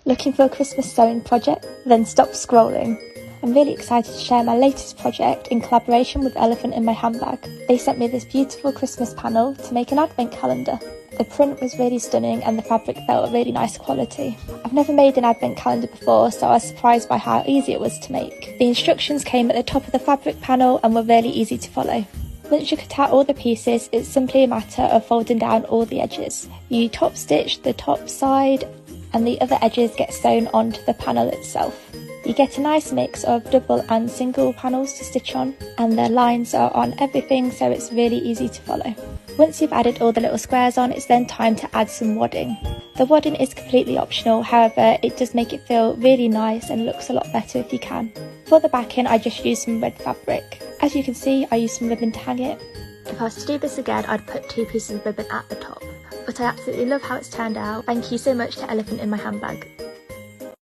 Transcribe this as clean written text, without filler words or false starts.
Looking for a Christmas sewing project? Then stop scrolling. I'm really excited to share my latest project in collaboration with Elephant in My Handbag. They sent me this beautiful Christmas panel to make an advent calendar. The print was really stunning and the fabric felt really nice quality. I've never made an advent calendar before, so I was surprised by how easy it was to make. The instructions came at the top of the fabric panel and were really easy to follow. Once you cut out all the pieces, it's simply a matter of folding down all the edges. You top stitch the top side and the other edges get sewn onto the panel itself. You get a nice mix of double and single panels to stitch on, and the lines are on everything, so it's really easy to follow. Once you've added all the little squares on, it's then time to add some wadding. The wadding is completely optional, however it does make it feel really nice and looks a lot better if you can. For the backing, I just used some red fabric. As you can see, I used some ribbon to hang it. If I was to do this again, I'd put 2 pieces of ribbon at the top. But I absolutely love how it's turned out. Thank you so much to Elephant in My Handbag.